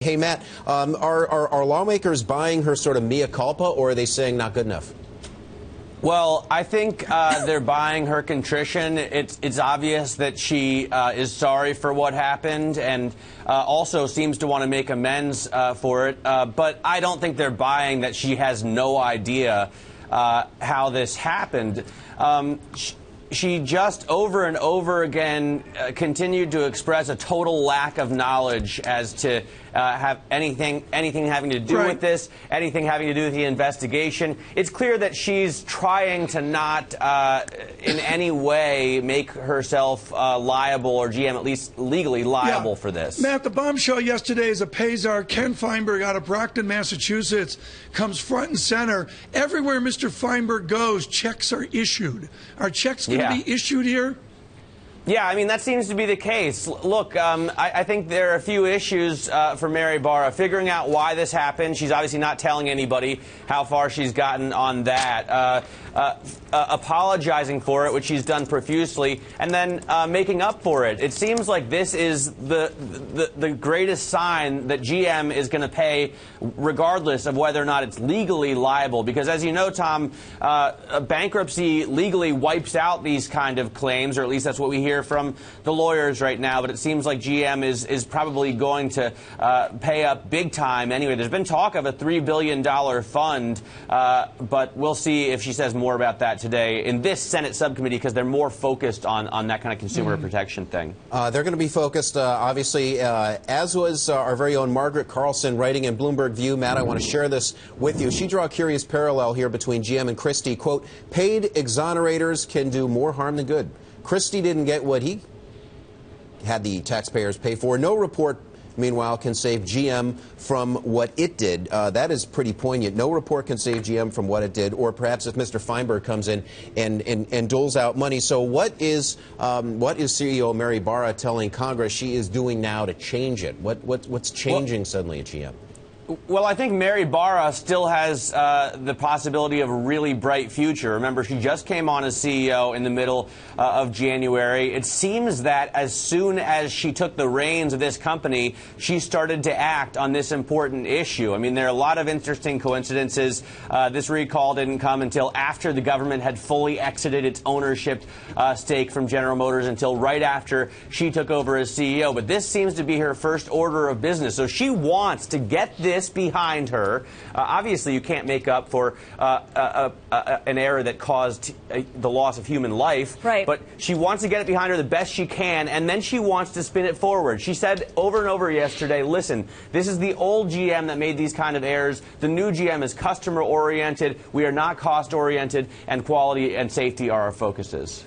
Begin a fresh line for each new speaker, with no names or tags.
Hey, Matt, are lawmakers buying her sort of mea culpa, or are they saying not good enough?
Well, I think they're buying her contrition. It's obvious that she is sorry for what happened and also seems to want to make amends for it. But I don't think they're buying that she has no idea how this happened. She just over and over again continued to express a total lack of knowledge as to have anything having to do with this, anything having to do with the investigation. It's clear that she's trying to not in any way make herself liable, or GM at least legally liable for this.
Matt, the bombshell yesterday is a pay-czar, Ken Feinberg, out of Brockton, Massachusetts, comes front and center. Everywhere Mr. Feinberg goes, checks are issued. Are checks going to be issued here?
Yeah, I mean, that seems to be the case. Look, I think there are a few issues for Mary Barra. Figuring out why this happened. She's obviously not telling anybody how far she's gotten on that. Apologizing for it, which she's done profusely, and then making up for it. It seems like this is the greatest sign that GM is going to pay regardless of whether or not it's legally liable. Because as you know, Tom, bankruptcy legally wipes out these kind of claims, or at least that's what we hear from the lawyers right now. But it seems like GM is probably going to pay up big time anyway. There's been talk of a $3 billion fund, but we'll see if she says more about that today in this Senate subcommittee, because they're more focused on that kind of consumer protection thing.
They're going to be focused, obviously, as was our very own Margaret Carlson, writing in Bloomberg View. Matt, I want to share this with you. She drew a curious parallel here between GM and Christie. Quote, paid exonerators can do more harm than good. Christie didn't get what he had the taxpayers pay for. No report, meanwhile, can save GM from what it did. That is pretty poignant. No report can save GM from what it did, or perhaps if Mr. Feinberg comes in and doles out money. So what is CEO Mary Barra telling Congress she is doing now to change it? What's changing suddenly at GM?
Well, I think Mary Barra still has the possibility of a really bright future. Remember, she just came on as CEO in the middle of January. It seems that as soon as she took the reins of this company, she started to act on this important issue. I mean, there are a lot of interesting coincidences. This recall didn't come until after the government had fully exited its ownership stake from General Motors, until right after she took over as CEO. But this seems to be her first order of business. So she wants to get this behind her. Obviously, you can't make up for an error that caused the loss of human life.
Right.
But she wants to get it behind her the best she can, and then she wants to spin it forward. She said over and over yesterday, listen, this is the old GM that made these kind of errors. The new GM is customer-oriented. We are not cost-oriented, and quality and safety are our focuses.